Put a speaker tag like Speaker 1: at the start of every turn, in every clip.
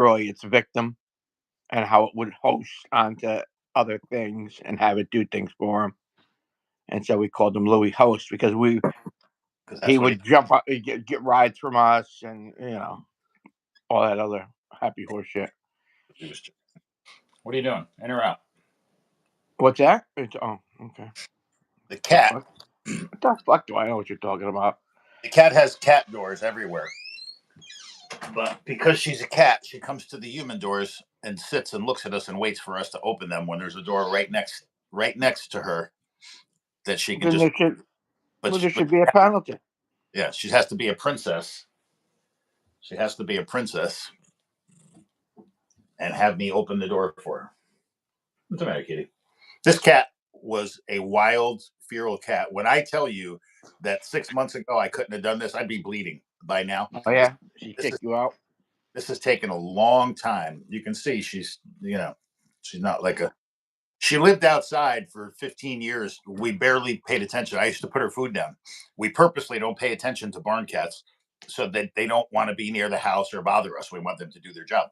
Speaker 1: destroy its victim and how it would host onto other things and have it do things for him. And so we called him Louis Host because
Speaker 2: Because
Speaker 1: he
Speaker 2: that's what
Speaker 1: would jump up, he'd get rides from us, and all that other happy horse shit.
Speaker 2: he was. What are you doing? In or out?
Speaker 1: What's that? Okay.
Speaker 2: The
Speaker 1: The
Speaker 2: cat.
Speaker 1: fuck? What the fuck do I know what you're talking about?
Speaker 2: The cat has cat doors everywhere. But because she's a cat, she comes to the human doors and sits and looks at us and waits for us to open them when there's a door right next to her that she can
Speaker 1: Then
Speaker 2: just.
Speaker 1: there should,
Speaker 2: But
Speaker 1: well, there
Speaker 2: but
Speaker 1: should be a penalty.
Speaker 2: yeah, she has to be a princess. She has to be a princess and have me open the door for her. What's the matter, kitty? This cat was a wild, feral cat. When I tell you that 6 months ago I couldn't have done this, I'd be bleeding by now.
Speaker 1: Oh yeah, she
Speaker 2: This
Speaker 1: kicked
Speaker 2: is
Speaker 1: you out.
Speaker 2: this has taken a long time. You can see she's not like a. She lived outside for 15 years. We barely paid attention. I used to put her food down. We purposely don't pay attention to barn cats so that they don't want to be near the house or bother us. We want them to do their job.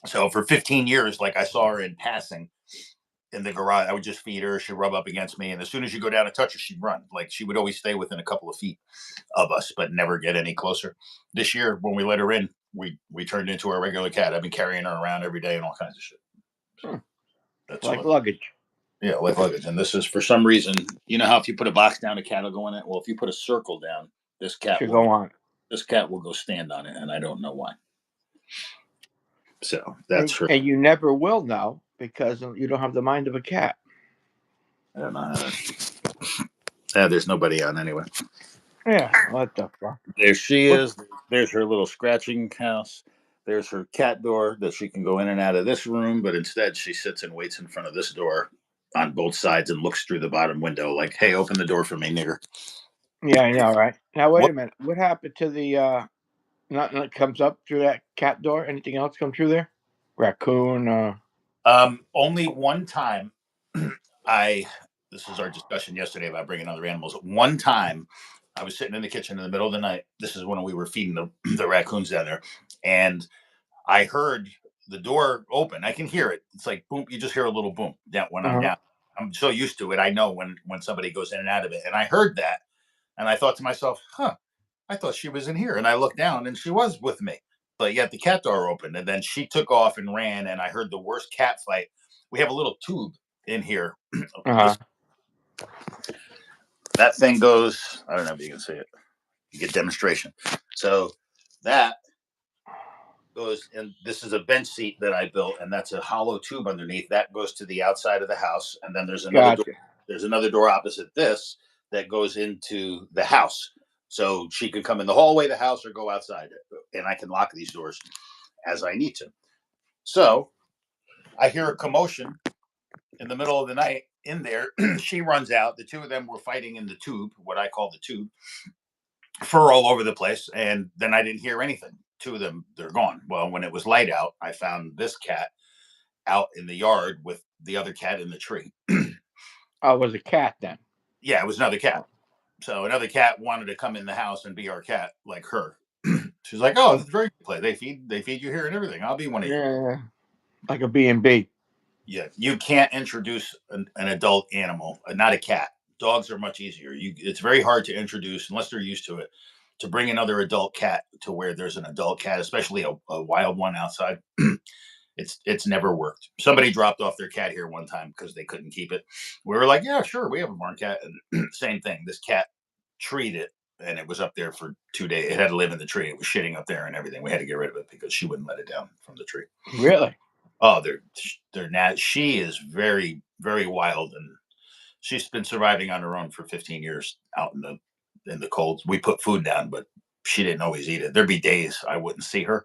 Speaker 2: So for 15 years, like I saw her in passing in the garage, I would just feed her. She'd rub up against me. And as soon as you go down and touch her, she'd run. Like she would always stay within a couple of feet of us, but never get any closer. This year, when we let her in, we turned into our regular cat. I've been carrying her around every day and all kinds of shit.
Speaker 1: Hmm.
Speaker 2: So that's
Speaker 1: Like
Speaker 2: what.
Speaker 1: luggage.
Speaker 2: Yeah, like luggage. And this is for some reason, you know how if you put a box down, a cat will go in it. Well, if you put a circle down, this cat
Speaker 1: Should
Speaker 2: will.
Speaker 1: go on.
Speaker 2: This cat will go stand on it, and I don't know why. So that's
Speaker 1: And,
Speaker 2: her.
Speaker 1: and you never will know because you don't have the mind of a cat.
Speaker 2: I don't know how to. There's nobody on anyway.
Speaker 1: Yeah, what the fuck?
Speaker 2: There she
Speaker 1: What?
Speaker 2: is. There's her little scratching house. There's her cat door that she can go in and out of this room, but instead she sits and waits in front of this door on both sides and looks through the bottom window like, "Hey, open the door for me, nigger."
Speaker 1: Yeah, I know, right? Now wait
Speaker 2: What?
Speaker 1: a minute. What happened to the nothing that comes up through that cat door? Anything else come through there? Raccoon.
Speaker 2: Only one time. I. This is our discussion yesterday about bringing other animals. One time, I was sitting in the kitchen in the middle of the night. This is when we were feeding the raccoons down there, and I heard the door open. I can hear it. It's like boom. You just hear a little boom down when I'm
Speaker 1: Uh-huh.
Speaker 2: down. I'm so used to it. I know when somebody goes in and out of it. And I heard that, and I thought to myself, "Huh, I thought she was in here." And I looked down, and she was with me. But yet the cat door opened, and then she took off and ran. And I heard the worst cat fight. We have a little tube in here.
Speaker 1: Uh-huh.
Speaker 2: This that thing goes. I don't know if you can see it. You get demonstration. So that goes, and this is a bench seat that I built, and that's a hollow tube underneath that goes to the outside of the house, and then there's another door.
Speaker 1: Gotcha.
Speaker 2: There's another door opposite this that goes into the house, so she can come in the hallway of the house or go outside, and I can lock these doors as I need to. So I hear a commotion in the middle of the night in there. She runs out. The two of them were fighting in the tube, what I call the tube, fur all over the place, and then I didn't hear anything. Two of them, they're gone. Well, when it was light out, I found this cat out in the yard with the other cat in the tree.
Speaker 1: Oh, it was a cat then.
Speaker 2: Yeah, it was another cat.
Speaker 1: Oh,
Speaker 2: So another cat wanted to come in the house and be our cat, like her. She's like, "Oh, it's a very good place. They feed you here and everything. I'll be one of you."
Speaker 1: yeah, like a B&B.
Speaker 2: Yeah, you can't introduce an adult animal, not a cat. Dogs are much easier. It's very hard to introduce unless they're used to it. To bring another adult cat to where there's an adult cat, especially a wild one outside, it's never worked. Somebody dropped off their cat here one time because they couldn't keep it. We were like, "Yeah, sure, we have a barn cat." And same thing. This cat treed it, and it was up there for 2 days. It had to live in the tree. It was shitting up there and everything. We had to get rid of it because she wouldn't let it down from the tree.
Speaker 1: Really?
Speaker 2: Oh, they're not. She is very very wild, and she's been surviving on her own for 15 years out in the cold. We put food down, but she didn't always eat it. There'd be days I wouldn't see her,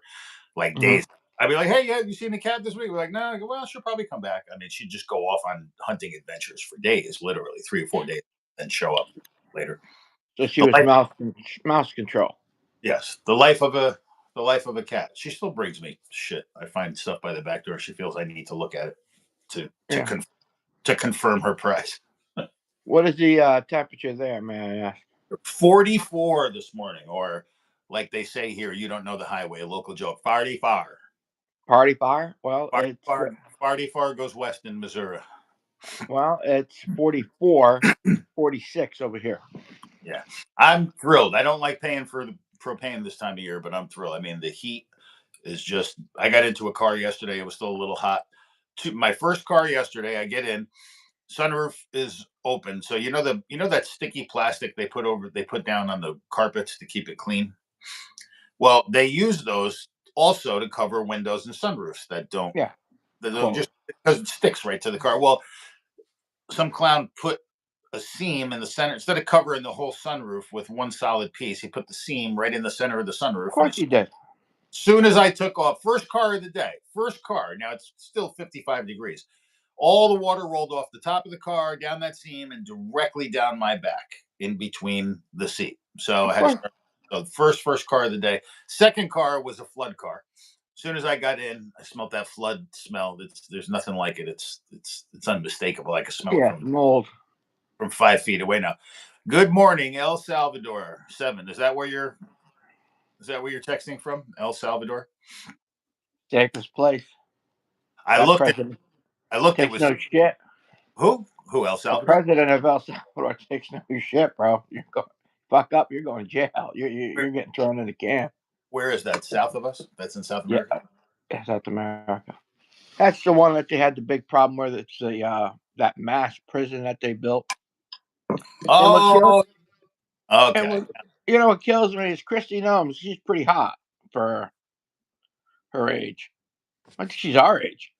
Speaker 2: like
Speaker 1: Hmm.
Speaker 2: days. I'd be like, "Hey, yeah, you seen the cat this week?" We're like, "No." I go, "Well, she'll probably come back." I mean, she'd just go off on hunting adventures for days, literally 3 or 4 days, and show up later.
Speaker 1: So she
Speaker 2: The
Speaker 1: was
Speaker 2: life,
Speaker 1: mouse control.
Speaker 2: yes, the life of a cat. She still brings me shit. I find stuff by the back door. She feels I need to look at it to to
Speaker 1: Yeah.
Speaker 2: con- to confirm her price.
Speaker 1: What is the temperature there, may I ask?
Speaker 2: 44 this morning, or like they say here, you don't know the highway, a local joke, 44.
Speaker 1: Party fire? Well,
Speaker 2: Party
Speaker 1: it's
Speaker 2: far, party far goes west in Missouri.
Speaker 1: it's 44, 46 over here.
Speaker 2: Yeah, I'm thrilled. I don't like paying for the propane this time of year, but I'm thrilled. I mean, the heat is just. I got into a car yesterday. It was still a little hot. My first car yesterday. I get in. Sunroof is open, so that sticky plastic they put down on the carpets to keep it clean. Well, they use those also to cover windows and sunroofs that don't
Speaker 1: Yeah,
Speaker 2: just because it sticks right to the car. Well, some clown put a seam in the center instead of covering the whole sunroof with one solid piece. He put the seam right in the center of the
Speaker 1: of
Speaker 2: sunroof, and
Speaker 1: course
Speaker 2: it's
Speaker 1: you did.
Speaker 2: soon as I took off, first car of the day, first car. Now it's still 55 degrees. All the water rolled off the top of the car, down that seam, and directly down my back in between the seat. So
Speaker 1: Of
Speaker 2: I had to
Speaker 1: course.
Speaker 2: start. So first car of the day. Second car was a flood car. As soon as I got in, I smelled that flood smell. There's nothing like it. It's unmistakable. I can smell it
Speaker 1: Yeah, mold.
Speaker 2: from 5 feet away now. Good morning, El Salvador 7. Is that where you're texting from? El Salvador?
Speaker 1: Safest place.
Speaker 2: I
Speaker 1: That
Speaker 2: looked at
Speaker 1: president
Speaker 2: I looked it
Speaker 1: takes
Speaker 2: was
Speaker 1: no shit.
Speaker 2: who? Who El
Speaker 1: The
Speaker 2: Salvador?
Speaker 1: president of El Salvador takes no shit, bro. You're going fuck up. You're going to jail.
Speaker 2: Where,
Speaker 1: You're getting thrown in the can.
Speaker 2: where is that? South of us? That's in South
Speaker 1: Yeah,
Speaker 2: America?
Speaker 1: South America. That's the one that they had the big problem with. It's the that mass prison that they built. And what kills
Speaker 2: Oh,
Speaker 1: and
Speaker 2: okay.
Speaker 1: what kills me is Christy Gnomes. She's pretty hot for her age. I think she's our age.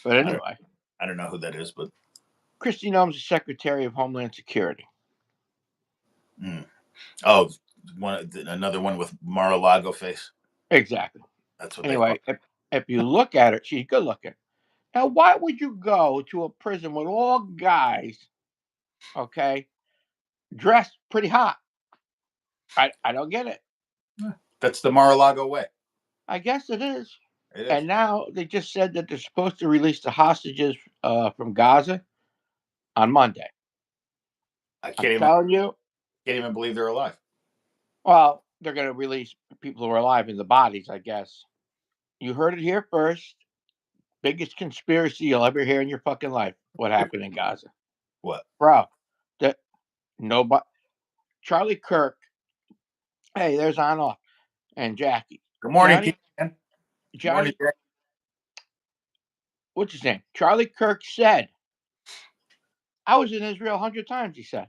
Speaker 1: But
Speaker 2: I don't
Speaker 1: anyway,
Speaker 2: I don't know who that is, but
Speaker 1: Christy Gnomes is Secretary of Homeland Security.
Speaker 2: mm. Oh, another one with Mar-a-Lago face.
Speaker 1: Exactly.
Speaker 2: That's what they love.
Speaker 1: Anyway, if you look at her, she's good looking. Now, why would you go to a prison with all guys, okay, dressed pretty hot? I don't get it.
Speaker 2: That's the Mar-a-Lago way.
Speaker 1: I guess it is.
Speaker 2: It is.
Speaker 1: And now they just said that they're supposed to release the hostages from Gaza on Monday.
Speaker 2: I
Speaker 1: I'm
Speaker 2: can't
Speaker 1: telling you,
Speaker 2: even believe they're alive.
Speaker 1: well, they're going to release people who are alive in the bodies, I guess. You heard it here first. Biggest conspiracy you'll ever hear in your fucking life. What happened in Gaza,
Speaker 2: What?
Speaker 1: bro? That nobody. Charlie Kirk. Hey, there's on off and Jackie.
Speaker 2: Good morning,
Speaker 1: Johnny.
Speaker 2: Pete. Good morning,
Speaker 1: Johnny.
Speaker 2: Jack.
Speaker 1: What's his name? Charlie Kirk said, "I was in Israel 100 times." He said,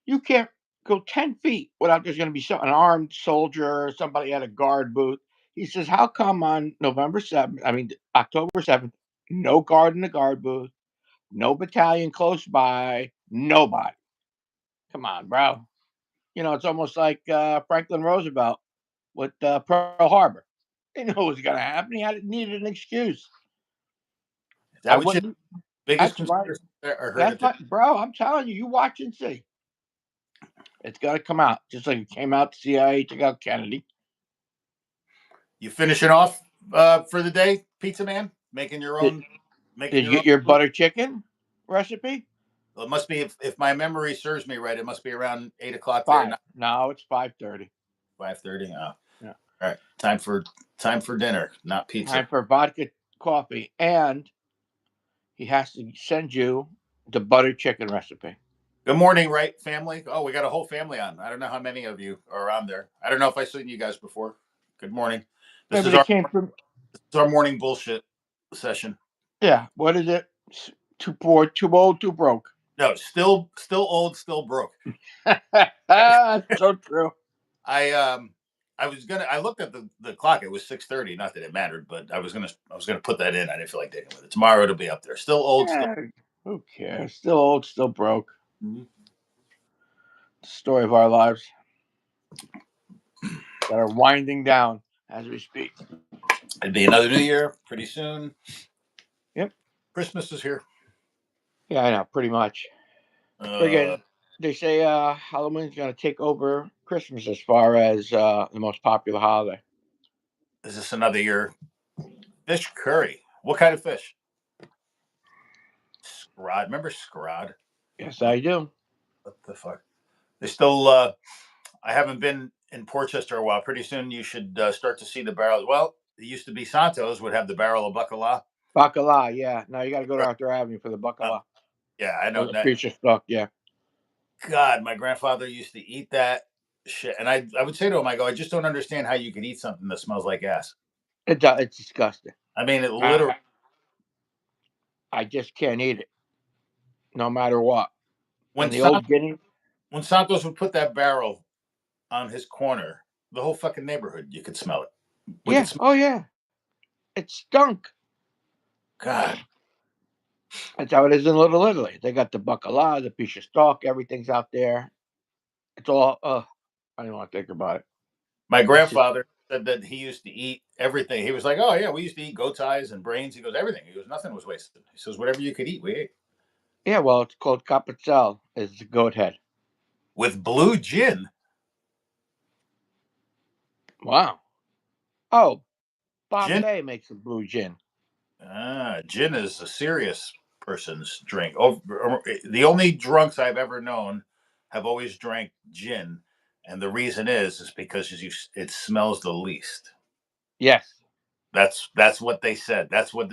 Speaker 1: "You can't go 10 feet without there's going to be an armed soldier or somebody at a guard booth." He says, "How come on November 7th? I mean October 7th, no guard in the guard booth, no battalion close by, nobody? Come on, bro. It's almost like Franklin Roosevelt with Pearl Harbor. They knew what was going to happen. Needed an excuse.
Speaker 2: Is
Speaker 1: I
Speaker 2: that what you
Speaker 1: wouldn't.
Speaker 2: biggest
Speaker 1: That's right.
Speaker 2: conspiracy I heard
Speaker 1: That's
Speaker 2: it?
Speaker 1: what, bro. I'm telling you. You watch and see. It's going to come out just like it came out. The CIA took out Kennedy.
Speaker 2: You finishing off for the day, Pizza Man? Making your
Speaker 1: Did,
Speaker 2: own.
Speaker 1: did
Speaker 2: Making
Speaker 1: you
Speaker 2: your own.
Speaker 1: get your butter chicken recipe?
Speaker 2: Well, it must be if my memory serves me right. It must be around 8 o'clock there.
Speaker 1: 5. No, it's 5:30.
Speaker 2: 5:30. Oh,
Speaker 1: Yeah.
Speaker 2: all right. Time for dinner, not pizza.
Speaker 1: Time for vodka coffee, and he has to send you the butter chicken recipe.
Speaker 2: Good morning, right, family? Oh, we got a whole family on. I don't know how many of you are on there. I don't know if I've seen you guys before. Good morning. This
Speaker 1: Maybe
Speaker 2: is
Speaker 1: they
Speaker 2: our
Speaker 1: came from.
Speaker 2: morning bullshit session.
Speaker 1: Yeah. What is it? Too poor, too old, too broke.
Speaker 2: No, still old, still broke.
Speaker 1: So true.
Speaker 2: I looked at the clock. It was 6:30. Not that it mattered, but I was gonna put that in. I didn't feel like digging with it. Tomorrow it'll be up there. Still old, still.
Speaker 1: Yeah, who cares? Still old, still broke.
Speaker 2: Mm-hmm.
Speaker 1: Story of our lives that are winding down as we speak.
Speaker 2: It'd be another new year pretty soon.
Speaker 1: Yep.
Speaker 2: Christmas is here.
Speaker 1: Yeah, I know. Pretty much. Friggin', they say Halloween's going to take over Christmas as far as the most popular holiday.
Speaker 2: Is this another year? Fish curry. What kind of fish? Scrod. Remember Scrod?
Speaker 1: Yes, I do.
Speaker 2: What the fuck? They still. I haven't been in Portchester a while. Pretty soon you should start to see the barrels. Well, it used to be Santos would have the barrel of bacala.
Speaker 1: Bacala, yeah. Now you got to go to Arthur Avenue for the bacala.
Speaker 2: Yeah, I
Speaker 1: Or
Speaker 2: know
Speaker 1: the
Speaker 2: that.
Speaker 1: piece of stock, yeah.
Speaker 2: God, my grandfather used to eat that shit, and I would say to him, I go, I just don't understand how you could eat something that smells like ass.
Speaker 1: It's disgusting.
Speaker 2: I mean, it literally.
Speaker 1: I just can't eat it, no matter what.
Speaker 2: When
Speaker 1: And the old Guinea,
Speaker 2: when Santos would put that barrel on his corner, the whole fucking neighborhood, you could smell it. We could
Speaker 1: yeah,
Speaker 2: smell.
Speaker 1: oh yeah, it stunk.
Speaker 2: God,
Speaker 1: That's how it is in Little Italy. They got the bacala, the piece of stock, everything's out there. It's all. I don't want to think about it.
Speaker 2: my
Speaker 1: It's just,
Speaker 2: grandfather said that he used to eat everything. He was like, "Oh yeah, we used to eat goat eyes and brains." He goes, "Everything." He goes, "Nothing was wasted." He says, "Whatever you could eat, we ate."
Speaker 1: yeah. Well, it's called capizel. Is the goat head.
Speaker 2: With blue gin.
Speaker 1: Wow. Oh,
Speaker 2: Gin,
Speaker 1: Bombay makes a blue gin.
Speaker 2: gin is a serious person's drink. Oh, the only drunks I've ever known have always drank gin, and the reason is because it smells the least.
Speaker 1: Yes.
Speaker 2: That's what they said. That's what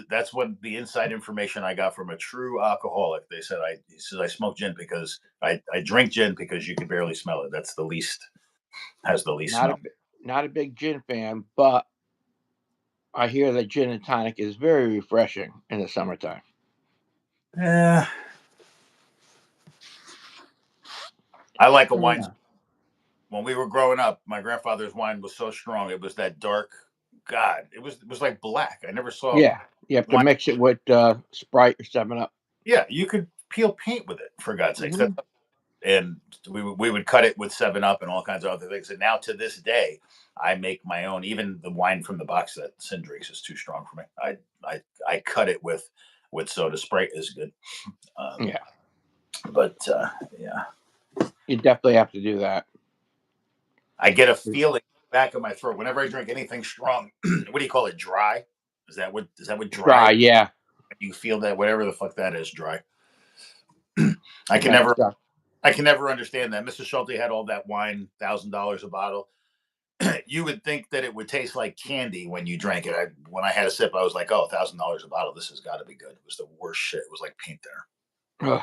Speaker 2: the inside information I got from a true alcoholic. They said he says I smoke gin because I drink gin because you can barely smell it. That's the least has the least
Speaker 1: Not
Speaker 2: smell.
Speaker 1: a not a big gin fan, but I hear that gin and tonic is very refreshing in the summertime.
Speaker 2: Yeah, I like a wine.
Speaker 1: Yeah.
Speaker 2: When we were growing up, my grandfather's wine was so strong. It was that dark. God, it was like black. I never saw
Speaker 1: Yeah. You have to
Speaker 2: wine.
Speaker 1: mix it with Sprite or 7 Up.
Speaker 2: Yeah, you could peel paint with it for God's sakes.
Speaker 1: Mm-hmm.
Speaker 2: And we would cut it with 7 Up and all kinds of other things. And now to this day, I make my own. Even the wine from the box that Sin drinks is too strong for me. I cut it with soda. Sprite is good.
Speaker 1: Yeah.
Speaker 2: But yeah,
Speaker 1: You definitely have to do that.
Speaker 2: I get a feeling back of my throat whenever I drink anything strong. What do you call it? Dry? Is that what dry?
Speaker 1: Dry, yeah.
Speaker 2: You feel that whatever the fuck that is, dry. I can
Speaker 1: That's
Speaker 2: never I can never understand that. Mr. Schulte had all that wine, $1,000 a bottle. You would think that it would taste like candy when you drank it. When I had a sip, I was like, "Oh, $1,000 a bottle. This has got to be good." It was the worst shit. It was like paint there.
Speaker 1: ugh.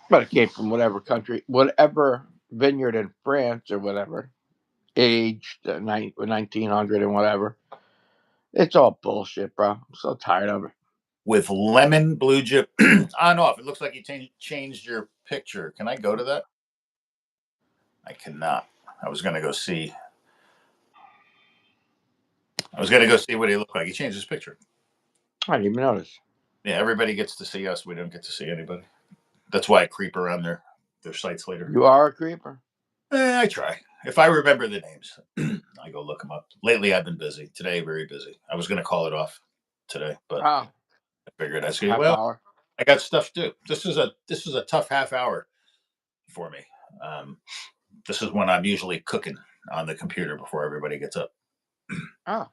Speaker 1: But it came from whatever country, whatever vineyard in France or whatever, aged 1900 and whatever. It's all bullshit, bro. I'm so tired of it.
Speaker 2: With lemon blue chip on off. It looks like you changed your picture. Can I go to that? I cannot. I was gonna go see. I was gonna go see what he looked like. He changed his picture.
Speaker 1: I didn't even notice.
Speaker 2: Yeah, everybody gets to see us. We don't get to see anybody. That's why I creep around their sites later.
Speaker 1: You are a creeper.
Speaker 2: I try. If I remember the names, I go look them up. Lately, I've been busy. Today, very busy. I was going to call it off today, but
Speaker 1: Oh,
Speaker 2: I figured I say,
Speaker 1: half
Speaker 2: well,
Speaker 1: hour.
Speaker 2: I got stuff to do. This is a tough half hour for me. Um, this is when I'm usually cooking on the computer before everybody gets up.
Speaker 1: Oh,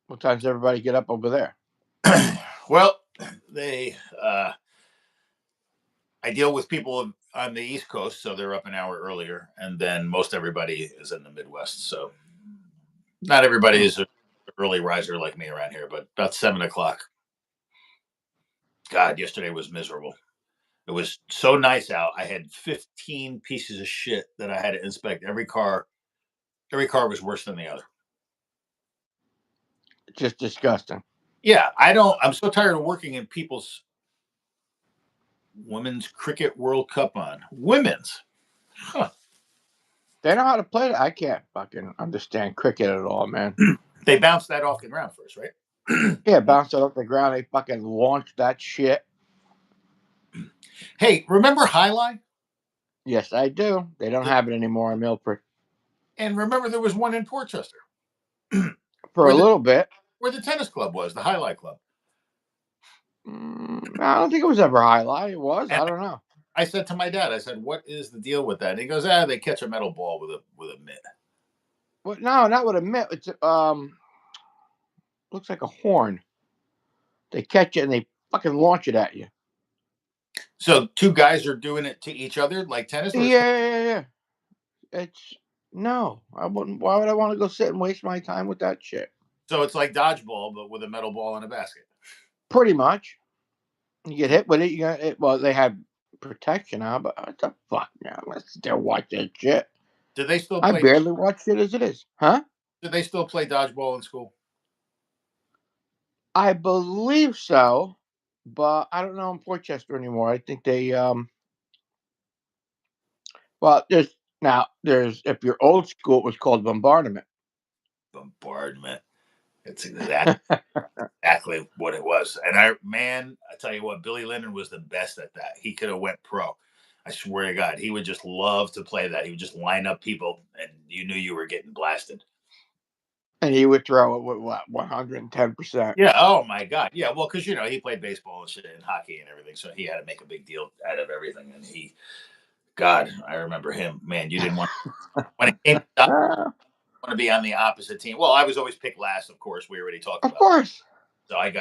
Speaker 1: what time does everybody get up over there?
Speaker 2: Well, they I deal with people on the East Coast, so they're up an hour earlier, and then most everybody is in the Midwest. So not everybody is an early riser like me around here, but about 7 o'clock. God, yesterday was miserable. It was so nice out. I had 15 pieces of shit that I had to inspect. Every car was worse than the other.
Speaker 1: Just disgusting.
Speaker 2: Yeah, I'm so tired of working in people's Women's Cricket World Cup on. Women's. Huh.
Speaker 1: They know how to play it. I can't fucking understand cricket at all, man.
Speaker 2: They bounced that off the ground first, right?
Speaker 1: Yeah, bounce it off the ground. They fucking launch that shit.
Speaker 2: Hey, remember Highline?
Speaker 1: Yes, I do. They don't have it anymore in Milford.
Speaker 2: And remember there was one in Portchester.
Speaker 1: For a little bit.
Speaker 2: Where the tennis club was, the Highlight Club.
Speaker 1: I don't think it was ever highlight. It was.
Speaker 2: And
Speaker 1: I don't know.
Speaker 2: I said to my dad, I said, "What is the deal with that?" And he goes, they catch a metal ball with a mitt."
Speaker 1: Well, no, not with a mitt. It's looks like a horn. They catch it and they fucking launch it at you.
Speaker 2: So two guys are doing it to each other like tennis?
Speaker 1: Yeah. It's no. I wouldn't. Why would I want to go sit and waste my time with that shit?
Speaker 2: So it's like dodgeball, but with a metal ball and a basket.
Speaker 1: Pretty much. You get hit with it, you got it. Well, they have protection now, but what the fuck now? Let's still watch that shit.
Speaker 2: Do they still
Speaker 1: I
Speaker 2: play?
Speaker 1: barely watch it as it is, huh?
Speaker 2: Do they still play dodgeball in school?
Speaker 1: I believe so, but I don't know in Portchester anymore. I think they well, there's if you're old school, it was called bombardment.
Speaker 2: Bombardment. It's exactly what it was. And I tell you what, Billy Linden was the best at that. He could have went pro. I swear to God, he would just love to play that. He would just line up people, and you knew you were getting blasted.
Speaker 1: And he would throw it with what 110%.
Speaker 2: Yeah. Oh my God. Yeah. Well, because he played baseball and shit and hockey and everything, so he had to make a big deal out of everything. And God, I remember him. Man, you didn't want when it came to want to be on the opposite team. Well, I was always picked last, of course. We already talked
Speaker 1: Of
Speaker 2: about.
Speaker 1: course.
Speaker 2: So I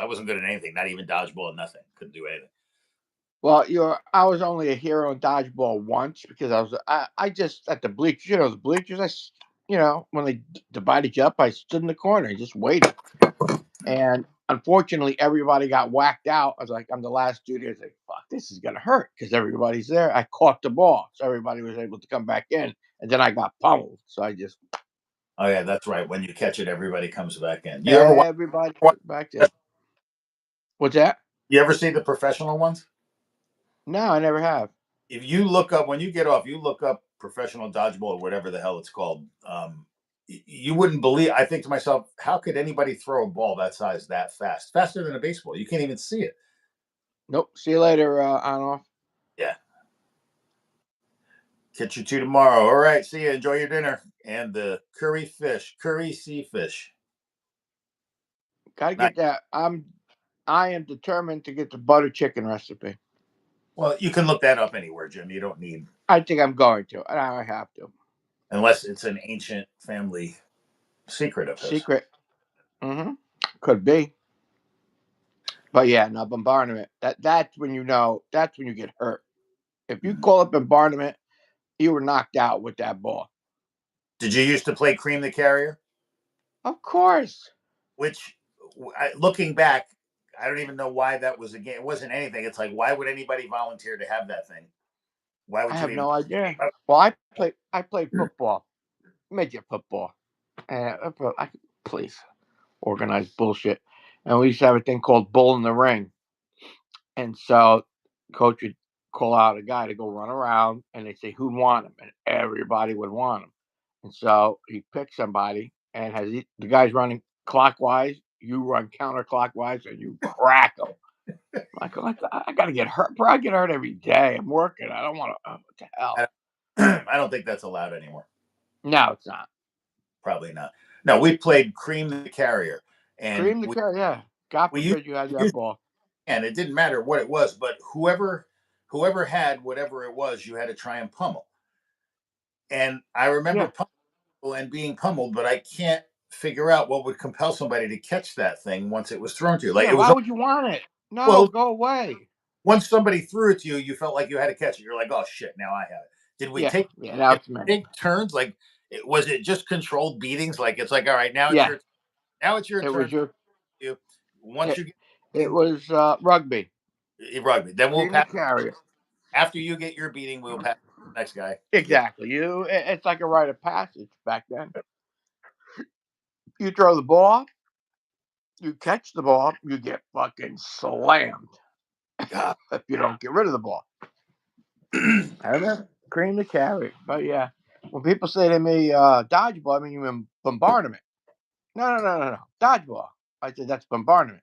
Speaker 2: wasn't good at anything, not even dodgeball, nothing. Couldn't do anything.
Speaker 1: Well, I was only a hero in dodgeball once because I just at the bleachers, the bleachers. When they divided you up, I stood in the corner and just waited. And unfortunately, everybody got whacked out. I was like, I'm the last dude here. I was like, fuck, this is gonna hurt because everybody's there. I caught the ball, so everybody was able to come back in, and then I got pummeled. So I just
Speaker 2: Oh yeah, that's right. When you catch it, everybody comes back in.
Speaker 1: everybody back in. What's that?
Speaker 2: You ever see the professional ones?
Speaker 1: No, I never have.
Speaker 2: If you look up when you get off, you look up professional dodgeball or whatever the hell it's called. You wouldn't believe. I think to myself, how could anybody throw a ball that size that fast? Faster than a baseball. You can't even see it.
Speaker 1: Nope. See you later, on off.
Speaker 2: Yeah. Catch you two tomorrow. All right. See you. Enjoy your dinner and the curry sea fish.
Speaker 1: Gotta get that. I am determined to get the butter chicken recipe.
Speaker 2: Well, you can look that up anywhere, Jim. You don't need.
Speaker 1: I think I'm going to. And I have to.
Speaker 2: Unless it's an ancient family secret of his.
Speaker 1: Secret. Could be. But yeah, no, bombardment. That's when that's when you get hurt. If you call it bombardment, you were knocked out with that ball.
Speaker 2: Did you used to play Cream the Carrier?
Speaker 1: Of course.
Speaker 2: Which, looking back, I don't even know why that was a game. It wasn't anything. It's like, why would anybody volunteer to have that thing? Why would
Speaker 1: I
Speaker 2: you
Speaker 1: have
Speaker 2: even?
Speaker 1: no idea. Well, I played football, midget football, and please organized bullshit. And we used to have a thing called Bull in the Ring. And so coach would call out a guy to go run around and they'd say who'd want him, and everybody would want him. And so he picked somebody, and the guy's running clockwise, you run counterclockwise, and you crack him. Like, I gotta get hurt, bro. I get hurt every day. I'm working. I don't want to. What the hell?
Speaker 2: I don't think that's allowed anymore.
Speaker 1: No, it's not.
Speaker 2: Probably not. No, we played Cream the Carrier, and
Speaker 1: Cream the carrot, yeah. God forbid you had that ball.
Speaker 2: And it didn't matter what it was, but whoever had whatever it was, you had to try and pummel. And I remember pummeled and being pummeled, but I can't figure out what would compel somebody to catch that thing once it was thrown to you. Like
Speaker 1: Yeah,
Speaker 2: it was.
Speaker 1: why would you want it? No,
Speaker 2: Well,
Speaker 1: go away.
Speaker 2: Once somebody threw it to you, you felt like you had to catch it. You're like, oh shit, now I have it. Did we take turns? Like, was it just controlled beatings? Like it's like, all right, now it's your turn.
Speaker 1: Was your
Speaker 2: once you get
Speaker 1: it was rugby.
Speaker 2: Rugby. Then we'll pass.
Speaker 1: Carrier.
Speaker 2: After you get your beating, we'll pass the next guy.
Speaker 1: Exactly. It's like a rite of passage back then. You throw the ball, you catch the ball, you get fucking slammed if you don't get rid of the ball. I remember Cream the Carrot. But yeah, when people say to me, dodgeball, I mean, you mean bombardment. No. Dodgeball. I said, that's bombardment.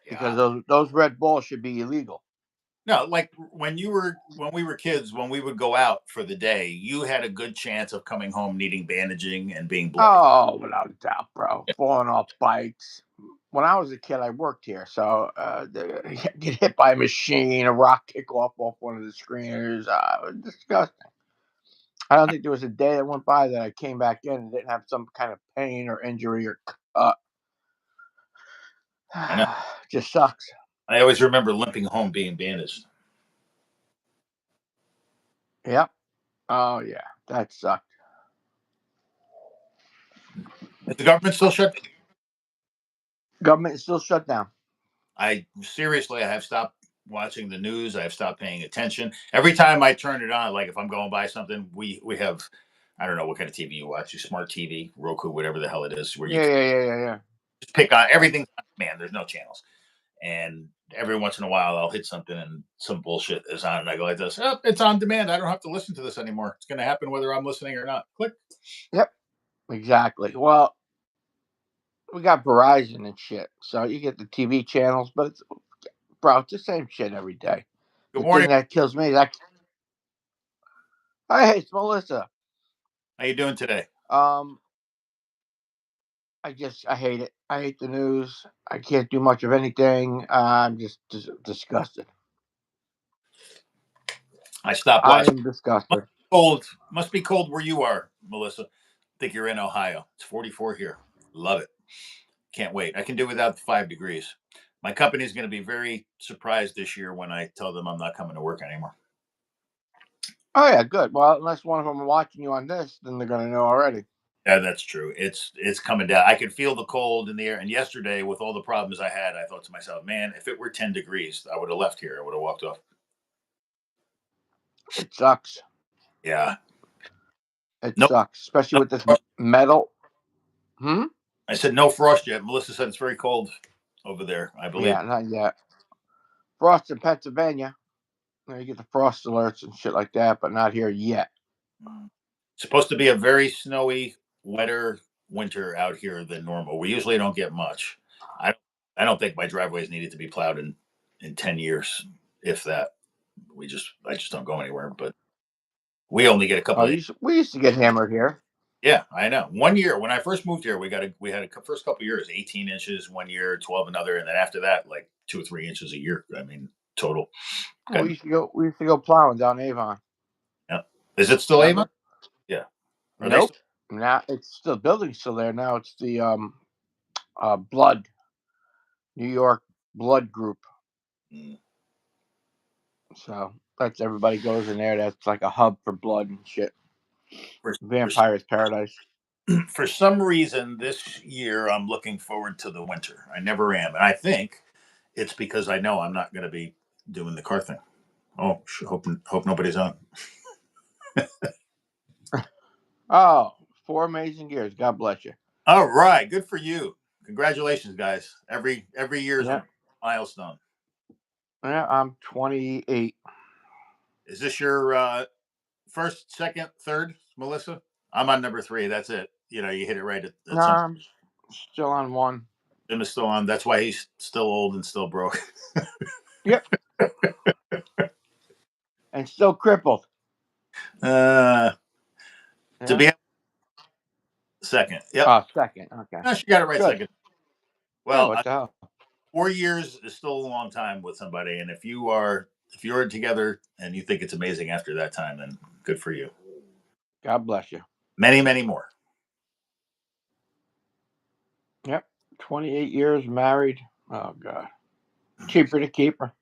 Speaker 1: Because those red balls should be illegal.
Speaker 2: No, like when we were kids, when we would go out for the day, you had a good chance of coming home needing bandaging and being bloody.
Speaker 1: Oh, without a doubt, bro. Yeah. Falling off bikes. When I was a kid, I worked here, so get hit by a machine, a rock kick off one of the screeners. It was disgusting. I don't think there was a day that went by that I came back in and didn't have some kind of pain or injury or cut. I know. Just sucks.
Speaker 2: I always remember limping home being bandaged.
Speaker 1: Yep. Oh yeah, that sucked.
Speaker 2: Is the government still shut?
Speaker 1: Government is still shut down.
Speaker 2: I have stopped watching the news. I've stopped paying attention. Every time I turn it on, like if I'm going by something, we have, I don't know what kind of TV you watch, your smart TV, Roku, whatever the hell it is, where you
Speaker 1: Yeah,
Speaker 2: can
Speaker 1: yeah, yeah, yeah, yeah.
Speaker 2: just pick on everything on demand. There's no channels. And every once in a while, I'll hit something and some bullshit is on, and I go like this: oh, it's on demand. I don't have to listen to this anymore. It's going to happen whether I'm listening or not. Click.
Speaker 1: Yep, exactly. Well, we got Verizon and shit, so you get the TV channels, but it's bro, it's the same shit every day.
Speaker 2: Good
Speaker 1: The
Speaker 2: morning.
Speaker 1: thing that kills me, that hey, it's Melissa.
Speaker 2: How you doing today?
Speaker 1: I hate it. I hate the news. I can't do much of anything. I'm just disgusted.
Speaker 2: I stopped
Speaker 1: I
Speaker 2: watching.
Speaker 1: am disgusted.
Speaker 2: Cold. Must be cold where you are, Melissa. I think you're in Ohio. It's 44 here. Love it. Can't wait. I can do without the 5 degrees. My company is going to be very surprised this year when I tell them I'm not coming to work anymore.
Speaker 1: Oh yeah, good. Well, unless one of them are watching you on this, then they're gonna know already.
Speaker 2: Yeah, that's true. It's coming down. I could feel the cold in the air. And yesterday, with all the problems I had, I thought to myself, man, if it were 10 degrees, I would have left here. I would have walked off.
Speaker 1: It sucks.
Speaker 2: Yeah.
Speaker 1: It
Speaker 2: No,
Speaker 1: sucks, especially
Speaker 2: no
Speaker 1: with this
Speaker 2: frost.
Speaker 1: metal. Hmm.
Speaker 2: I said no frost yet. Melissa said it's very cold over there. I believe.
Speaker 1: Yeah, not yet. Frost in Pennsylvania. You get the frost alerts and shit like that, but not here yet.
Speaker 2: It's supposed to be a very snowy, wetter winter out here than normal. We usually don't get much. I I don't think my driveways needed to be plowed in 10 years, if that. I just don't go anywhere. But we only get a couple
Speaker 1: Oh,
Speaker 2: of.
Speaker 1: we used to get hammered here.
Speaker 2: Yeah, I know. 1 year when I first moved here, we had a first couple of years, 18 inches 1 year, 12 another, and then after that, like 2 or 3 inches a year. I mean, total.
Speaker 1: Oh,
Speaker 2: Got,
Speaker 1: we used to go plowing down Avon.
Speaker 2: yeah. Is it still Avon?
Speaker 1: Remember?
Speaker 2: Yeah. Are they
Speaker 1: Nope.
Speaker 2: still?
Speaker 1: Now it's still building still there. Now it's the Blood New York Blood Group.
Speaker 2: Mm.
Speaker 1: So that's everybody goes in there. That's like a hub for blood and shit.
Speaker 2: For, for
Speaker 1: Vampire's paradise.
Speaker 2: for some reason this year I'm looking forward to the winter. I never am, and I think it's because I know I'm not going to be doing the car thing. Oh, hope nobody's on.
Speaker 1: Oh, 4 amazing years. God bless you.
Speaker 2: All right, good for you. Congratulations, guys. Every year is
Speaker 1: Yeah,
Speaker 2: a milestone.
Speaker 1: yeah. I'm 28.
Speaker 2: Is this your first, second, third, Melissa? I'm on number 3. That's it. You hit it right
Speaker 1: No,
Speaker 2: at some.
Speaker 1: I'm still on one.
Speaker 2: Jim is still on. That's why he's still old and still broke.
Speaker 1: Yep, and still crippled.
Speaker 2: uh, to
Speaker 1: Yeah.
Speaker 2: be second. Yep.
Speaker 1: Oh, second. Okay.
Speaker 2: No, she got it right
Speaker 1: Good.
Speaker 2: second.
Speaker 1: Yeah.
Speaker 2: Well,
Speaker 1: What the hell?
Speaker 2: 4 years is still a long time with somebody, and if you're together and you think it's amazing after that time, then good for you.
Speaker 1: God bless you.
Speaker 2: Many, many more.
Speaker 1: Yep. 28 years married. Oh God. Cheaper to keep her.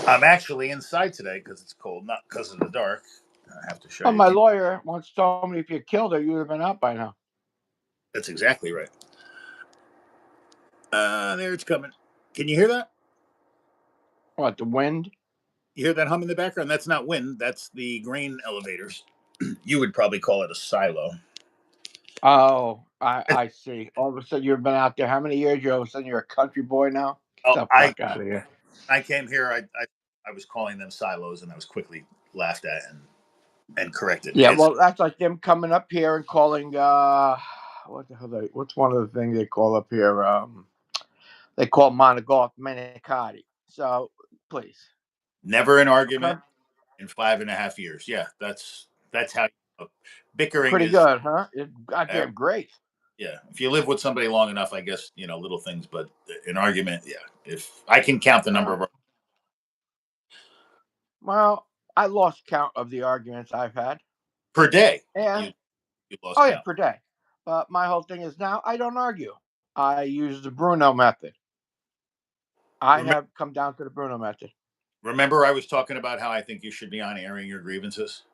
Speaker 2: I'm actually inside today because it's cold, not because of the dark. I have to show
Speaker 1: Oh,
Speaker 2: you.
Speaker 1: my lawyer once told me if you killed her, you would have been out by now.
Speaker 2: That's exactly right. There it's coming. Can you hear that?
Speaker 1: What, the wind?
Speaker 2: You hear that hum in the background? That's not wind. That's the grain elevators. You would probably call it a silo.
Speaker 1: Oh, I see. All of a sudden you've been out there. How many years? All of a sudden you're a country boy now? Get
Speaker 2: Oh,
Speaker 1: the fuck out of here.
Speaker 2: I came here. I was calling them silos, and I was quickly laughed at and corrected.
Speaker 1: Yeah, well, that's like them coming up here and calling what the hell what's one of the things they call up here? They call Montagalt Manicotti. So please.
Speaker 2: Never an argument
Speaker 1: Okay.
Speaker 2: in 5.5 years. Yeah, that's how bickering
Speaker 1: Pretty
Speaker 2: is.
Speaker 1: good, huh? It's goddamn great.
Speaker 2: Yeah, if you live with somebody long enough, I guess little things. But an argument, yeah. If I can count the number of
Speaker 1: Well, I lost count of the arguments I've had.
Speaker 2: per day,
Speaker 1: And
Speaker 2: you lost
Speaker 1: oh yeah,
Speaker 2: count.
Speaker 1: per day. But my whole thing is now I don't argue. I use the Bruno method. I
Speaker 2: Remember,
Speaker 1: have come down to the Bruno method.
Speaker 2: remember, I was talking about how I think you should be on airing your grievances.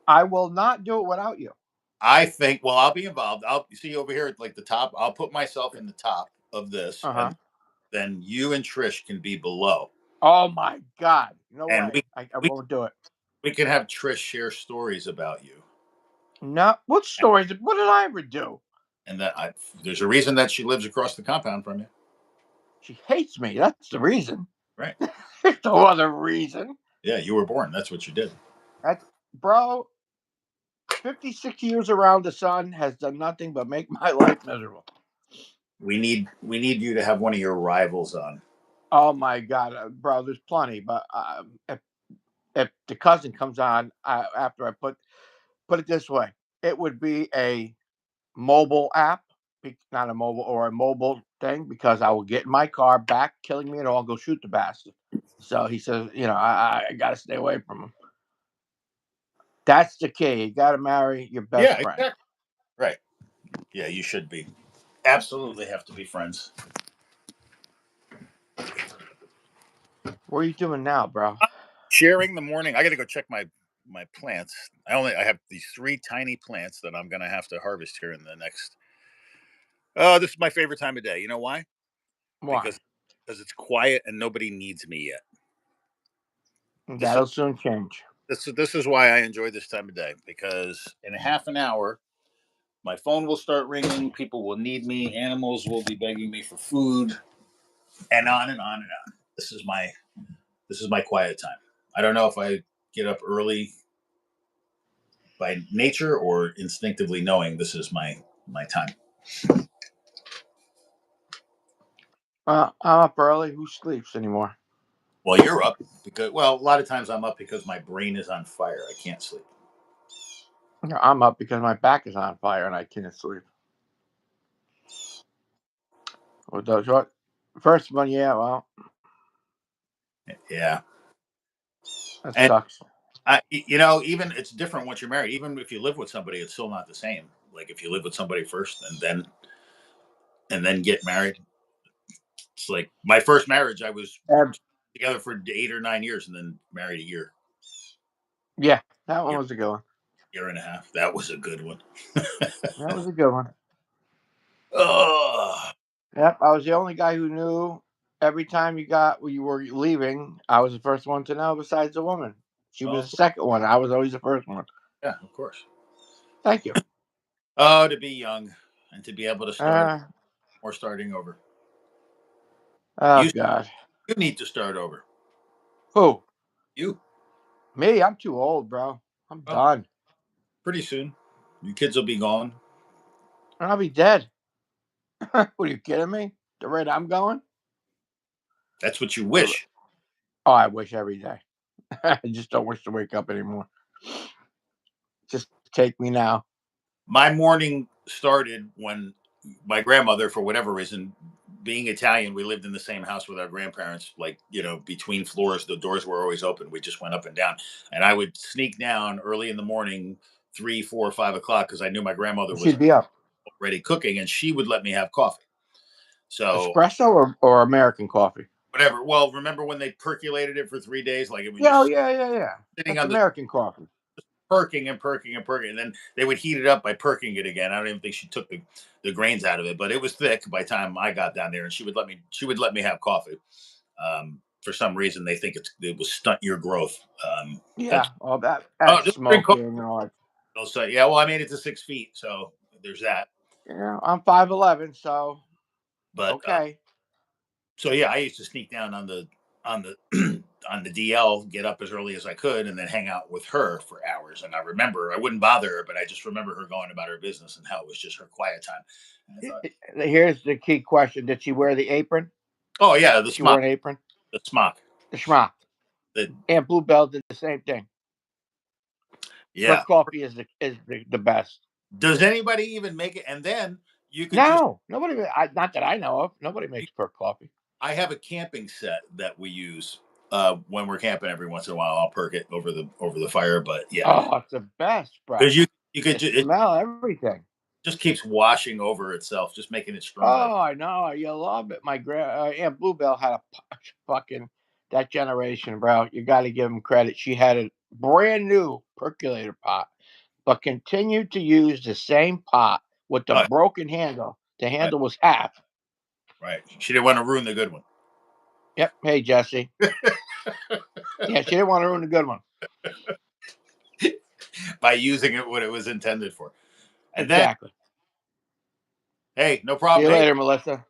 Speaker 1: I will not do it without you.
Speaker 2: I think. Well, I'll be involved. I'll see over here at like the top. I'll put myself in the top of this, and
Speaker 1: Uh-huh.
Speaker 2: then you and Trish can be below,
Speaker 1: Oh my God. No
Speaker 2: and
Speaker 1: way. I
Speaker 2: we
Speaker 1: won't do it.
Speaker 2: we can have Trish share stories about you,
Speaker 1: No. What stories? What did I ever do?
Speaker 2: and there's a reason that she lives across the compound from you,
Speaker 1: She hates me. That's the reason.
Speaker 2: right?
Speaker 1: There's no other reason.
Speaker 2: Yeah, you were born. That's what you did.
Speaker 1: That's bro. 56 years around the sun has done nothing but make my life miserable.
Speaker 2: We need you to have one of your rivals on.
Speaker 1: Oh my God, bro. There's plenty, but if the cousin comes on after I put it this way, it would be a mobile app, not a mobile or a mobile thing, because I will get in my car, back killing me, and I'll go shoot the bastard. So he says, I got to stay away from him. That's the key. You got to marry your best
Speaker 2: Yeah,
Speaker 1: friend.
Speaker 2: exactly. Right. Yeah, you should be. Absolutely have to be friends.
Speaker 1: What are you doing now, bro?
Speaker 2: Sharing the morning. I got to go check my plants. I have these 3 tiny plants that I'm going to have to harvest here in the next. Oh, this is my favorite time of day. You know why?
Speaker 1: Why?
Speaker 2: Because it's quiet and nobody needs me yet. This is
Speaker 1: That'll soon change.
Speaker 2: this is why I enjoy this time of day, because in a half an hour my phone will start ringing, people will need me, animals will be begging me for food, and on and on and on. This is my quiet time. I don't know if I get up early by nature or instinctively knowing this is my time.
Speaker 1: I'm up early. Who sleeps anymore?
Speaker 2: Well, you're up because a lot of times I'm up because my brain is on fire. I can't sleep.
Speaker 1: I'm up because my back is on fire and I can't sleep. Well, those what? First one, yeah. Well,
Speaker 2: Yeah,
Speaker 1: that
Speaker 2: and
Speaker 1: sucks.
Speaker 2: even it's different once you're married. Even if you live with somebody, it's still not the same. Like if you live with somebody first and then get married, it's like my first marriage. I was
Speaker 1: Um,
Speaker 2: together for 8 or 9 years and then married a year,
Speaker 1: yeah, that one
Speaker 2: year,
Speaker 1: was a good one.
Speaker 2: year and a half. That was a good one.
Speaker 1: That was a good one.
Speaker 2: Oh,
Speaker 1: Yep, I was the only guy who knew every time you were leaving. I was the first one to know, besides the woman. She was
Speaker 2: oh,
Speaker 1: the second one. I was always the first one.
Speaker 2: yeah, of course.
Speaker 1: Thank you.
Speaker 2: Oh, to be young and to be able to start
Speaker 1: Uh,
Speaker 2: or starting over.
Speaker 1: oh
Speaker 2: You
Speaker 1: God.
Speaker 2: you need to start over.
Speaker 1: Who?
Speaker 2: You.
Speaker 1: Me? I'm too old, bro. I'm
Speaker 2: Oh,
Speaker 1: done.
Speaker 2: pretty soon. Your kids will be gone.
Speaker 1: And I'll be dead. What are you kidding me? The rate I'm going?
Speaker 2: That's what you
Speaker 1: Oh,
Speaker 2: wish.
Speaker 1: I wish every day. I just don't wish to wake up anymore. Just take me now.
Speaker 2: My morning started when my grandmother, for whatever reason, being Italian, we lived in the same house with our grandparents, like, between floors, the doors were always open. We just went up and down. And I would sneak down early in the morning, 3, 4, 5 o'clock, because I knew my grandmother was
Speaker 1: She'd be up.
Speaker 2: already cooking and she would let me have coffee. So,
Speaker 1: Espresso or American coffee?
Speaker 2: whatever. Well, remember when they percolated it for 3 days? Like it was
Speaker 1: Yeah, oh,
Speaker 2: just
Speaker 1: yeah.
Speaker 2: sitting
Speaker 1: That's
Speaker 2: on the
Speaker 1: American coffee.
Speaker 2: perking and perking and perking. And then they would heat it up by perking it again. I don't even think she took the grains out of it, but it was thick by the time I got down there. And she would let me have coffee. For some reason, they think it will stunt your growth.
Speaker 1: Yeah, all that
Speaker 2: Just drink coffee.
Speaker 1: smoking and all that.
Speaker 2: They'll say, yeah, well, I made it to 6 feet, so there's that.
Speaker 1: Yeah, I'm 5'11", so
Speaker 2: But
Speaker 1: okay.
Speaker 2: so yeah, I used to sneak down on the on the DL, get up as early as I could, and then hang out with her for hours. And I remember I wouldn't bother her, but I just remember her going about her business and how it was just her quiet time. And I thought,
Speaker 1: Here's the key question: did she wear the apron?
Speaker 2: oh yeah, the
Speaker 1: She wore
Speaker 2: smock,
Speaker 1: an apron.
Speaker 2: the smock,
Speaker 1: The schmuck.
Speaker 2: the
Speaker 1: And Bluebell did the same thing. Her
Speaker 2: yeah.
Speaker 1: coffee is the best.
Speaker 2: Does anybody even make it? And then you could just.
Speaker 1: No, nobody. Not that I know of. Nobody makes per coffee.
Speaker 2: I have a camping set that we use when we're camping every once in a while. I'll perk it over the fire, but yeah,
Speaker 1: Oh, it's the best, bro.
Speaker 2: because you could
Speaker 1: The
Speaker 2: it
Speaker 1: smell, everything.
Speaker 2: just keeps washing over itself, just making it stronger.
Speaker 1: Oh, I know. You love it. My Aunt Bluebell had a fucking that generation, bro. You got to give them credit. She had a brand new percolator pot. but continued to use the same pot with the broken handle. The handle was half.
Speaker 2: Right. She didn't want to ruin the good one.
Speaker 1: Yep. Hey, Jesse. Yeah, she didn't want to ruin the good one.
Speaker 2: By using it what it was intended for. And
Speaker 1: exactly.
Speaker 2: Then, hey, no problem.
Speaker 1: See you
Speaker 2: hey,
Speaker 1: later, Melissa.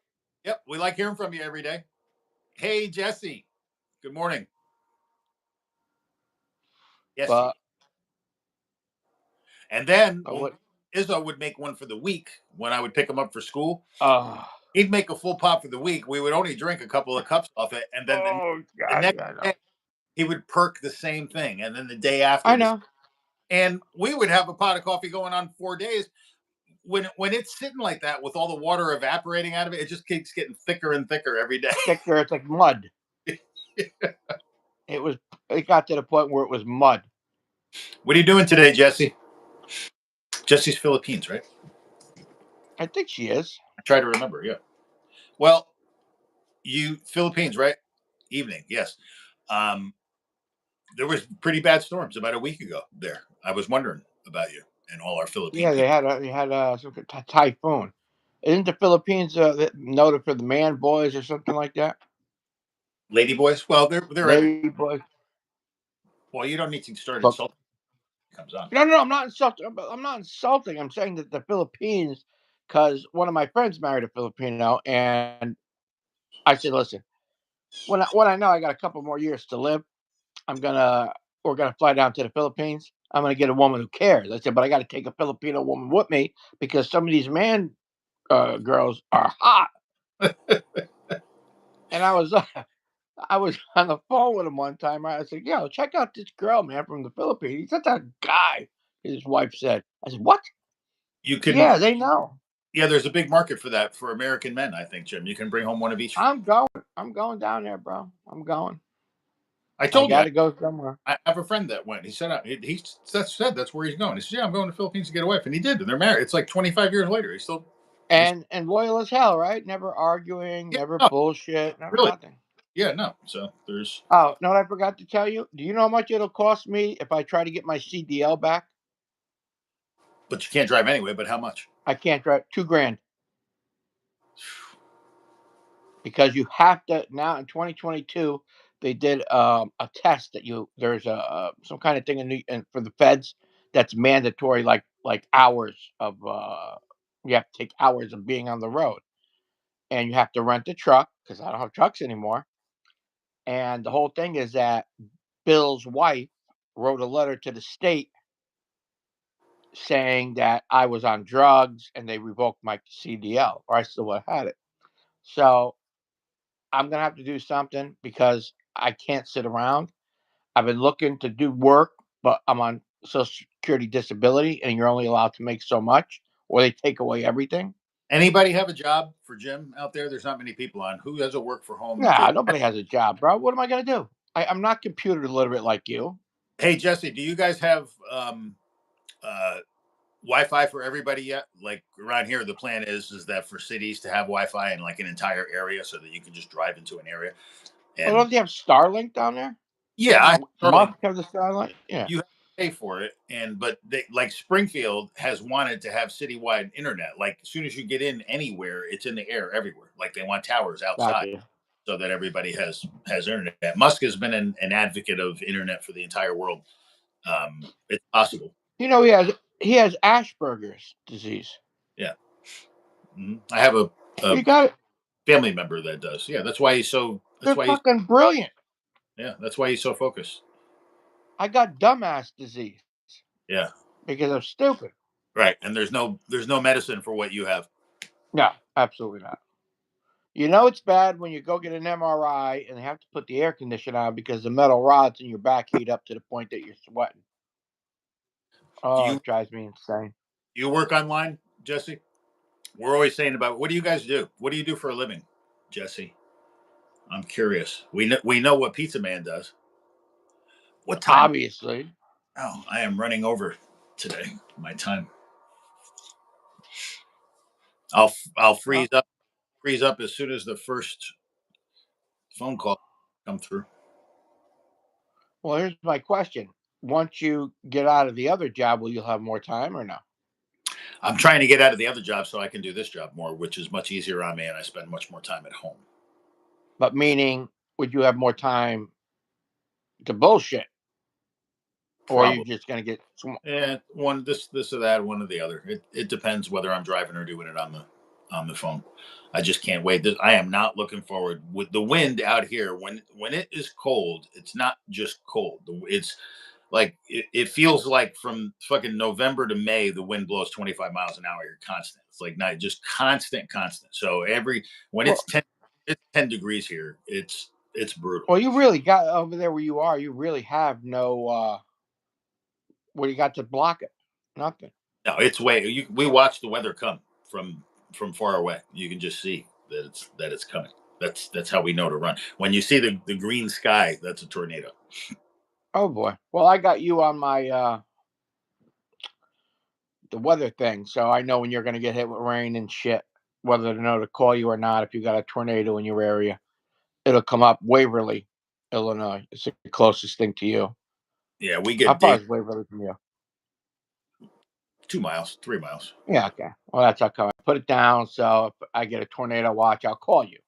Speaker 2: Yep, we like hearing from you every day. Hey, Jesse. Good morning. Yes. And then Izzo would make one for the week when I would pick him up for school. He'd make a full pot for the week. We would only drink a couple of cups off it, and then the next day he would perk the same thing, and then the day after,
Speaker 1: I know.
Speaker 2: And we would have a pot of coffee going on 4 days. When it's sitting like that with all the water evaporating out of it, it just keeps getting thicker and thicker every day.
Speaker 1: Thicker, it's like mud. It got to the point where it was mud.
Speaker 2: What are you doing today, Jesse? Jesse's Philippines, right?
Speaker 1: I think she is.
Speaker 2: I try to remember, yeah. Well, you Philippines, right? Evening, yes. There was pretty bad storms about a week ago there. I was wondering about you and all our Philippines.
Speaker 1: Yeah, they had some typhoon. Isn't the Philippines noted for the man boys or something like that?
Speaker 2: Lady boys? Well, they're
Speaker 1: lady boys.
Speaker 2: Well, you don't need to start insulting. Comes on.
Speaker 1: No, I'm not insulting. I'm not insulting. I'm saying that the Philippines, because one of my friends married a Filipino, and I said, listen, when I know I got a couple more years to live, we're gonna fly down to the Philippines. I'm gonna get a woman who cares. I said, but I got to take a Filipino woman with me because some of these man girls are hot. And I was on the phone with him one time. I said, yo, check out this girl, man, from the Philippines. He's such a guy. His wife said. I said, what?
Speaker 2: You can.
Speaker 1: Yeah, they know.
Speaker 2: Yeah, there's a big market for that for American men. I think, Jim. You can bring home one of each.
Speaker 1: I'm going down there, bro. I'm going.
Speaker 2: I told you.
Speaker 1: I got to go somewhere.
Speaker 2: I have a friend that went. He said he said that's where he's going. He said, "Yeah, I'm going to the Philippines to get a wife," and he did. And they're married. It's like 25 years later. He's still
Speaker 1: and loyal as hell, right? Never arguing, never bullshit, never nothing.
Speaker 2: Yeah, no. So there's.
Speaker 1: Oh no, I forgot to tell you. Do you know how much it'll cost me if I try to get my CDL back?
Speaker 2: But you can't drive anyway. But how much?
Speaker 1: I can't drive. $2,000. Because you have to now in 2022. They did a test that there's some kind of thing for the feds that's mandatory, like hours of you have to take hours of being on the road, and you have to rent a truck because I don't have trucks anymore. And the whole thing is that Bill's wife wrote a letter to the state saying that I was on drugs and they revoked my CDL, or I still would have had it. So I'm gonna have to do something because I can't sit around. I've been looking to do work, but I'm on Social Security disability, and you're only allowed to make so much, or they take away everything.
Speaker 2: Anybody have a job for Jim out there? There's not many people on. Who has a work for home?
Speaker 1: Yeah, nobody has a job, bro. What am I gonna do? I'm not computer literate like you.
Speaker 2: Hey, Jesse, do you guys have Wi-Fi for everybody yet? Like around here, the plan is that for cities to have Wi-Fi in like an entire area, so that you can just drive into an area.
Speaker 1: And don't they have Starlink down there?
Speaker 2: Yeah,
Speaker 1: Musk has a Starlink. Yeah,
Speaker 2: you have to pay for it, but like Springfield has wanted to have citywide internet. Like as soon as you get in anywhere, it's in the air everywhere. Like they want towers outside, so that everybody has internet. Musk has been an advocate of internet for the entire world. It's possible.
Speaker 1: You know, he has Asperger's disease.
Speaker 2: Yeah, I have a
Speaker 1: you got it.
Speaker 2: Family member that does. Yeah, that's why he's so.
Speaker 1: They're fucking brilliant.
Speaker 2: Yeah, that's why he's so focused.
Speaker 1: I got dumbass disease.
Speaker 2: Yeah,
Speaker 1: because I'm stupid.
Speaker 2: Right, and there's no medicine for what you have.
Speaker 1: No, absolutely not. You know it's bad when you go get an MRI and they have to put the air conditioner on because the metal rods in your back heat up to the point that you're sweating. Oh, it drives me insane.
Speaker 2: You work online, Jesse? We're always saying about what do you guys do? What do you do for a living, Jesse? I'm curious. We know what Pizza Man does. What time?
Speaker 1: Obviously.
Speaker 2: Oh, I am running over today. My time. I'll freeze up as soon as the first phone call come through.
Speaker 1: Well, here's my question. once you get out of the other job, will you have more time or no?
Speaker 2: I'm trying to get out of the other job so I can do this job more, which is much easier on me, and I spend much more time at home.
Speaker 1: But meaning, would you have more time to bullshit, or are you
Speaker 2: Probably.
Speaker 1: just gonna get?
Speaker 2: Yeah, one this or that, one or the other. It depends whether I'm driving or doing it on the phone. I just can't wait. I am not looking forward with the wind out here. When it is cold, it's not just cold. It's like it feels like from fucking November to May, the wind blows 25 miles an hour. You're constant. It's like not just constant. So when
Speaker 1: Well,
Speaker 2: it's 10 degrees here, it's brutal.
Speaker 1: well, you really got over there where you are. You really have no. What do you got to block it? Nothing.
Speaker 2: No, it's we watch the weather come from far away. You can just see that it's coming. That's how we know to run. When you see the green sky, that's a tornado.
Speaker 1: Oh boy. Well, I got you on my the weather thing, so I know when you're gonna get hit with rain and shit, whether to know to call you or not. If you got a tornado in your area, it'll come up Waverly, Illinois. It's the closest thing to you.
Speaker 2: Yeah, we
Speaker 1: How
Speaker 2: get
Speaker 1: far
Speaker 2: ding
Speaker 1: is Waverly from you?
Speaker 2: 2 miles, 3 miles.
Speaker 1: Yeah, okay. Well, that's how come I put it down. So if I get a tornado watch, I'll call you.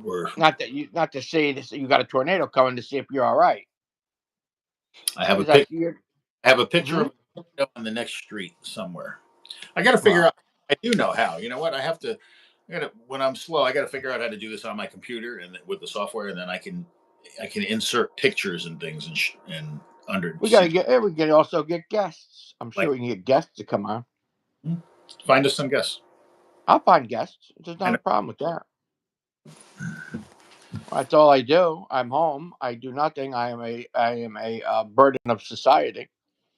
Speaker 2: We're
Speaker 1: Not to say this. You got a tornado coming to see if you're all right.
Speaker 2: I have a
Speaker 1: Because I
Speaker 2: pic.
Speaker 1: see you.
Speaker 2: I have a picture
Speaker 1: Hmm.
Speaker 2: of a tornado on the next street somewhere. I got to figure
Speaker 1: Well,
Speaker 2: out. I do know how. You know what? I have to. When I'm slow, I got to figure out how to do this on my computer and with the software, and then I can insert pictures and things and under
Speaker 1: we gotta get. We can also get guests. I'm sure
Speaker 2: like
Speaker 1: we can get guests to come on.
Speaker 2: find us some guests.
Speaker 1: I'll find guests. There's not
Speaker 2: And
Speaker 1: a problem with that. That's all I do. I'm home. I do nothing. I am a burden of society.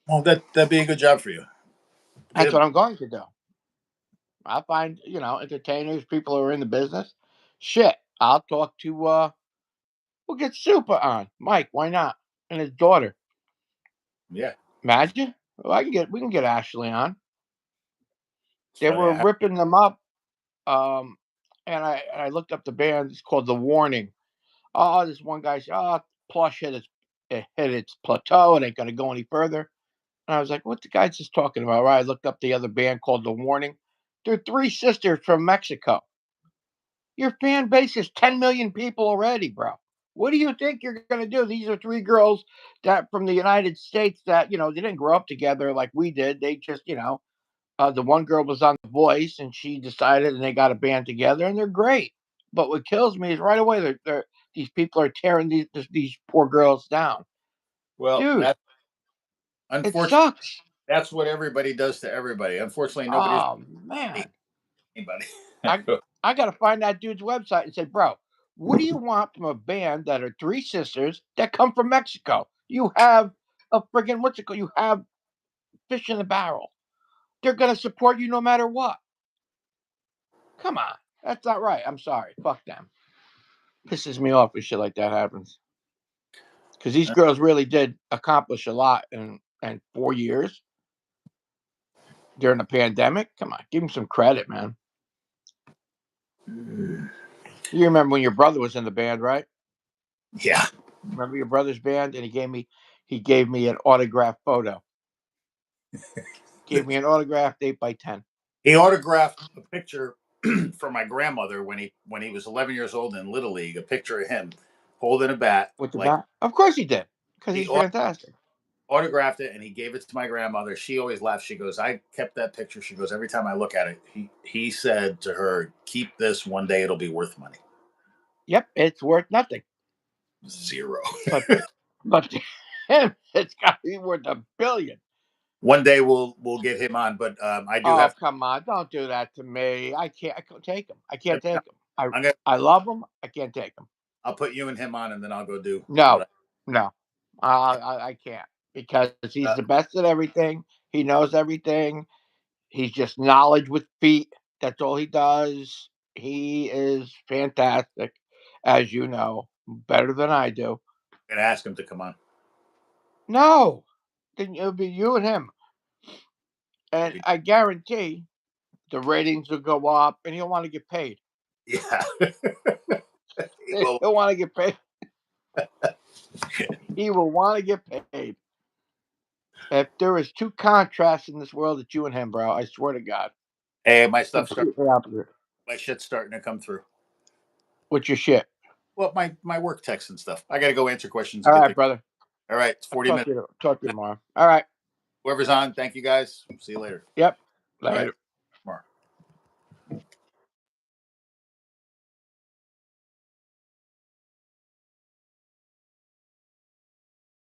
Speaker 2: well, that'd be a good job for you.
Speaker 1: That's
Speaker 2: Get
Speaker 1: what I'm going to do. I'll find entertainers, people who are in the business. Shit, I'll talk to. We'll get Super on Mike. Why not? And his daughter.
Speaker 2: yeah.
Speaker 1: Imagine. Well, we can get Ashley on.
Speaker 2: It's
Speaker 1: They
Speaker 2: funny.
Speaker 1: were ripping them up. Um, and I looked up the band. It's called The Warning. Oh, this one guy said, "Oh, Plush it hit its plateau. It ain't gonna go any further." And I was like, "What the guy's just talking about?" Right? I looked up the other band called The Warning. They're three sisters from Mexico. Your fan base is 10 million people already, bro. What do you think you're gonna do? These are three girls that from the United States that they didn't grow up together like we did. They just the one girl was on The Voice, and she decided, and they got a band together, and they're great. But what kills me is right away these people are tearing these poor girls down,
Speaker 2: Well,
Speaker 1: dude.
Speaker 2: that
Speaker 1: It
Speaker 2: unfortunately
Speaker 1: sucks.
Speaker 2: that's what everybody does to everybody. Unfortunately, nobody's
Speaker 1: Oh man,
Speaker 2: anybody.
Speaker 1: I I gotta find that dude's website and say, bro, what do you want from a band that are three sisters that come from Mexico? You have a friggin' what's it called? You have fish in the barrel. They're gonna support you no matter what. Come on, that's not right. I'm sorry. Fuck them. Pisses me off when shit like that happens. Because these girls really did accomplish a lot in 4 years during the pandemic. Come on, give them some credit, man. You remember when your brother was in the band, right?
Speaker 2: Yeah.
Speaker 1: Remember your brother's band, and he gave me an autographed photo. Gave me an autographed 8x10.
Speaker 2: He autographed a picture for my grandmother when he was 11 years old in Little League. A picture of him holding a bat,
Speaker 1: With the
Speaker 2: like
Speaker 1: bat? Of course he did, because
Speaker 2: he
Speaker 1: he's fantastic.
Speaker 2: autographed it and he gave it to my grandmother. She always laughs. She goes, "I kept that picture." She goes, "Every time I look at it, he said to her, 'Keep this. One day it'll be worth money.'"
Speaker 1: Yep, it's worth nothing.
Speaker 2: Zero.
Speaker 1: But but to him, it's got to be worth a billion.
Speaker 2: One day we'll get him on, but I do
Speaker 1: Oh,
Speaker 2: have.
Speaker 1: come on. Don't do that to me. I can't take him. I can't
Speaker 2: To,
Speaker 1: take him.
Speaker 2: I'm gonna.
Speaker 1: I love him. I can't take him.
Speaker 2: I'll put you and him on, and then I'll go do what
Speaker 1: No, no. I can't because
Speaker 2: I.
Speaker 1: he's the best at everything. He knows everything. He's just knowledge with feet. That's all he does. He is fantastic, as you know, better than I do.
Speaker 2: Gonna ask him to come on.
Speaker 1: No, then it'll be you and him.
Speaker 2: That'd
Speaker 1: And
Speaker 2: be,
Speaker 1: I guarantee the ratings will go up and he'll want to get paid.
Speaker 2: yeah. He will.
Speaker 1: He'll want to get paid. He will want to get paid. If there is two contrasts in this world, it's you and him, bro. I swear to God.
Speaker 2: Hey, my stuff's
Speaker 1: Completely opposite.
Speaker 2: my shit's starting to come through.
Speaker 1: What's your shit?
Speaker 2: Well, my work text and stuff. I got to go answer questions.
Speaker 1: All
Speaker 2: And get
Speaker 1: right, brother.
Speaker 2: All right, it's 40 minutes.
Speaker 1: Talk to you tomorrow. All right.
Speaker 2: Whoever's on, thank you guys. See you later.
Speaker 1: Yep.
Speaker 2: All right.
Speaker 1: Later.